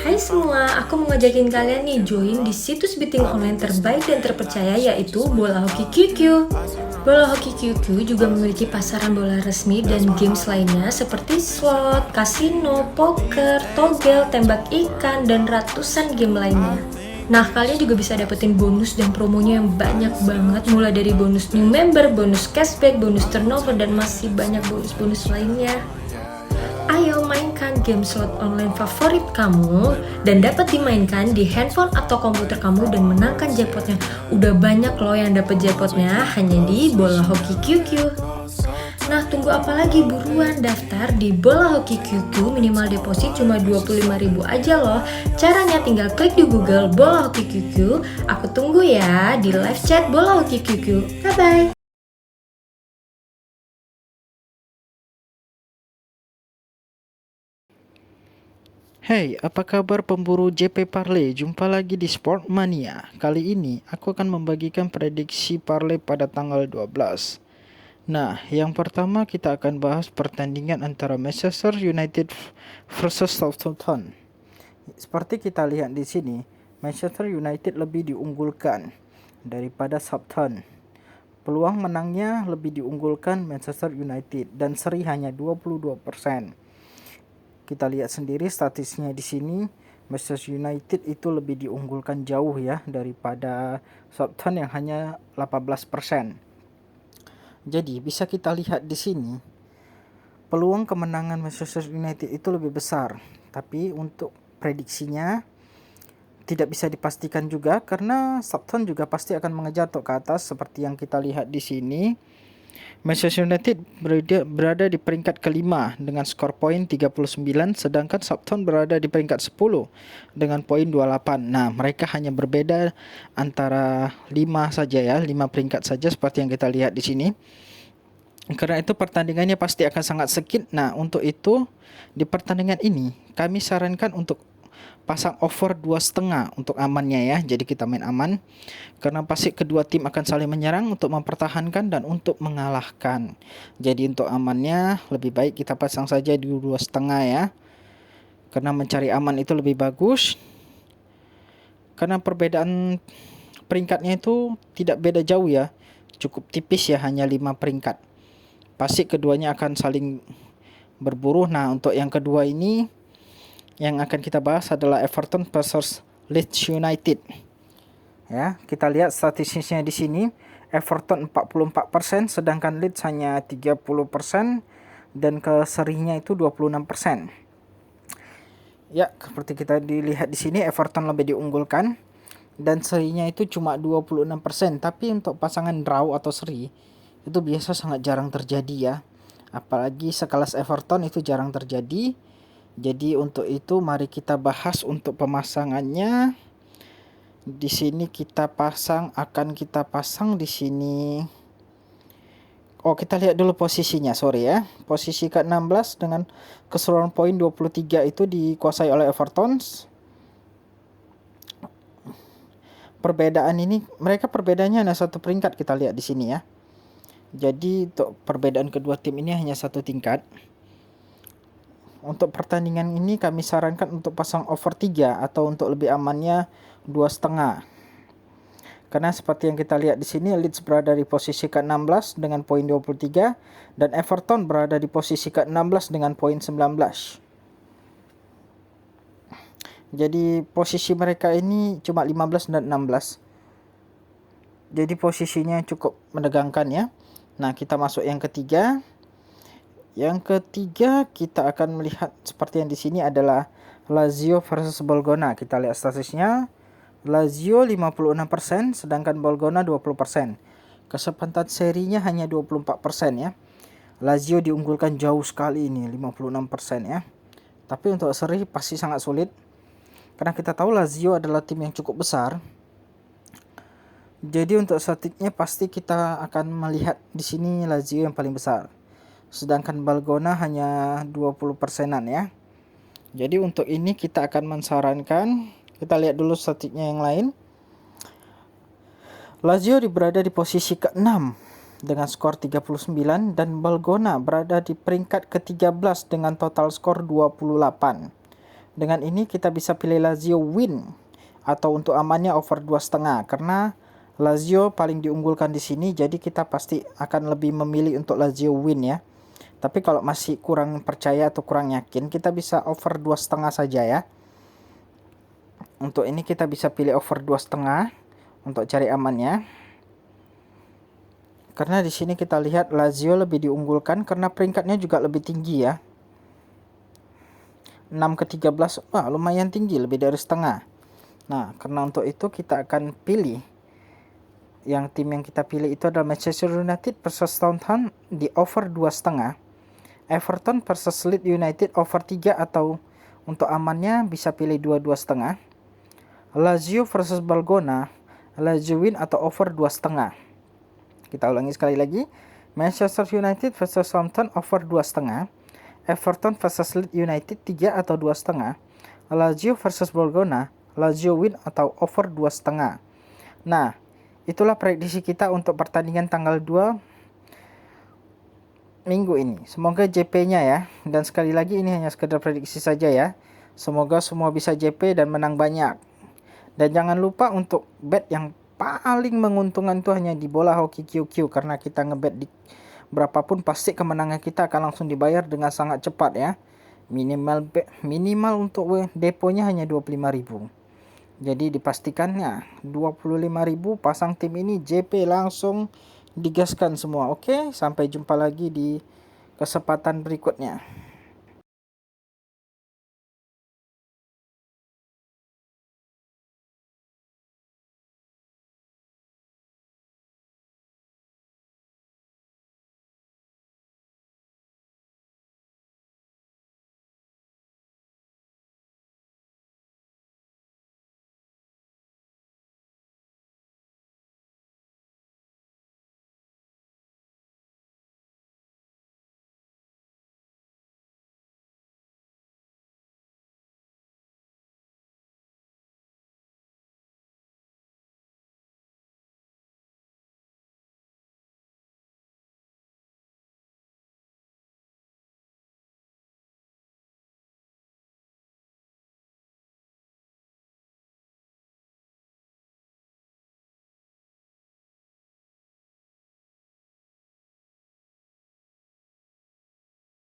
Hai semua, aku mau ngajakin kalian nih join di situs betting online terbaik dan terpercaya yaitu Bola Hoki QQ. Bola Hoki QQ juga memiliki pasaran bola resmi dan games lainnya seperti slot, kasino, poker, togel, tembak ikan, dan ratusan game lainnya. Nah, kalian juga bisa dapetin bonus dan promonya yang banyak banget, mulai dari bonus new member, bonus cashback, bonus turnover, dan masih banyak bonus-bonus lainnya. Ayo mainkan game slot online favorit kamu dan dapat dimainkan di handphone atau komputer kamu dan menangkan jackpotnya. Udah banyak loh yang dapat jackpotnya hanya di Bola Hoki QQ. Nah, tunggu apa lagi? Buruan daftar di Bola Hoki QQ, minimal deposit cuma 25.000 aja loh. Caranya tinggal klik di Google Bola Hoki QQ. Aku tunggu ya di live chat Bola Hoki QQ. Bye bye. Hey, apa kabar pemburu JP Parlay? Jumpa lagi di Sportmania. Kali ini aku akan membagikan prediksi parlay pada tanggal 12. Nah, yang pertama kita akan bahas pertandingan antara Manchester United versus Southampton. Seperti kita lihat di sini, Manchester United lebih diunggulkan daripada Southampton. Peluang menangnya lebih diunggulkan Manchester United dan seri hanya 22%. Kita lihat sendiri statistiknya di sini, Manchester United itu lebih diunggulkan jauh ya daripada Southampton yang hanya 18%. Jadi bisa kita lihat di sini peluang kemenangan Manchester United itu lebih besar. Tapi untuk prediksinya tidak bisa dipastikan juga karena Southampton juga pasti akan mengejar ke atas seperti yang kita lihat di sini. Manchester United berada di peringkat kelima dengan skor poin 39, sedangkan Southampton berada di peringkat 10 dengan poin 28. Nah, mereka hanya berbeda antara 5 saja ya, 5 peringkat saja seperti yang kita lihat di sini. Karena itu pertandingannya pasti akan sangat sengit. Nah, untuk itu di pertandingan ini kami sarankan untuk pasang over 2,5 untuk amannya ya. Jadi kita main aman karena pasti kedua tim akan saling menyerang untuk mempertahankan dan untuk mengalahkan. Jadi untuk amannya lebih baik kita pasang saja di 2,5 ya. Karena mencari aman itu lebih bagus. Karena perbedaan peringkatnya itu tidak beda jauh ya. Cukup tipis ya, hanya 5 peringkat. Pasti keduanya akan saling berburu. Nah, untuk yang kedua ini yang akan kita bahas adalah Everton versus Leeds United. Ya, kita lihat statistiknya di sini. Everton 44%, sedangkan Leeds hanya 30% dan keserinya itu 26%. Ya, seperti kita dilihat di sini Everton lebih diunggulkan dan serinya itu cuma 26%, tapi untuk pasangan draw atau seri itu biasa sangat jarang terjadi ya. Apalagi sekelas Everton itu jarang terjadi. Jadi untuk itu mari kita bahas untuk pemasangannya. Di sini akan kita pasang di sini. Oh, kita lihat dulu posisinya, sorry ya. Posisi ke-16 dengan keseluruhan poin 23 itu dikuasai oleh Everton. Perbedaan ini, mereka perbedaannya hanya satu peringkat, kita lihat di sini ya. Jadi untuk perbedaan kedua tim ini hanya satu tingkat. Untuk pertandingan ini kami sarankan untuk pasang over 3 atau untuk lebih amannya 2,5. Karena seperti yang kita lihat di sini, Leeds berada di posisi ke-16 dengan poin 23 dan Everton berada di posisi ke-16 dengan poin 19. Jadi posisi mereka ini cuma 15 dan 16. Jadi posisinya cukup menegangkan ya. Nah, kita masuk yang ketiga. Yang ketiga kita akan melihat seperti yang di sini adalah Lazio versus Bologna. Kita lihat statistiknya. Lazio 56%, sedangkan Bologna 20%. Kesempatan serinya hanya 24% ya. Lazio diunggulkan jauh sekali ini, 56% ya. Tapi untuk seri pasti sangat sulit. Karena kita tahu Lazio adalah tim yang cukup besar. Jadi untuk statistiknya pasti kita akan melihat di sini Lazio yang paling besar. Sedangkan Bologna hanya 20%-an ya. Jadi untuk ini kita akan mensarankan, kita lihat dulu statistiknya yang lain. Lazio berada di posisi ke-6 dengan skor 39 dan Bologna berada di peringkat ke-13 dengan total skor 28. Dengan ini kita bisa pilih Lazio win atau untuk amannya over 2,5 karena Lazio paling diunggulkan di sini, jadi kita pasti akan lebih memilih untuk Lazio win ya. Tapi kalau masih kurang percaya atau kurang yakin, kita bisa over 2,5 saja ya. Untuk ini kita bisa pilih over 2,5 untuk cari amannya. Karena di sini kita lihat Lazio lebih diunggulkan karena peringkatnya juga lebih tinggi ya. 6 ke 13, wah lumayan tinggi, lebih dari setengah. Nah, karena untuk itu kita akan pilih tim yang kita pilih itu adalah Manchester United versus Southampton di over 2,5. Everton versus Leeds United over 3 atau untuk amannya bisa pilih 2-2,5. Lazio versus Bologna, Lazio win atau over 2,5. Kita ulangi sekali lagi. Manchester United versus Southampton over 2,5. Everton versus Leeds United 3 atau 2,5. Lazio versus Bologna, Lazio win atau over 2,5. Nah, itulah prediksi kita untuk pertandingan tanggal 2 minggu ini. Semoga JP-nya ya. Dan sekali lagi ini hanya sekedar prediksi saja ya. Semoga semua bisa JP dan menang banyak. Dan jangan lupa untuk bet yang paling menguntungkan itu hanya di bola hoki QQ. Karena kita ngebet di berapapun pasti kemenangan kita akan langsung dibayar dengan sangat cepat ya. Minimal untuk deponya hanya 25.000. Jadi dipastikannya 25.000 pasang tim ini JP langsung digaskan semua. Oke, sampai jumpa lagi di kesempatan berikutnya.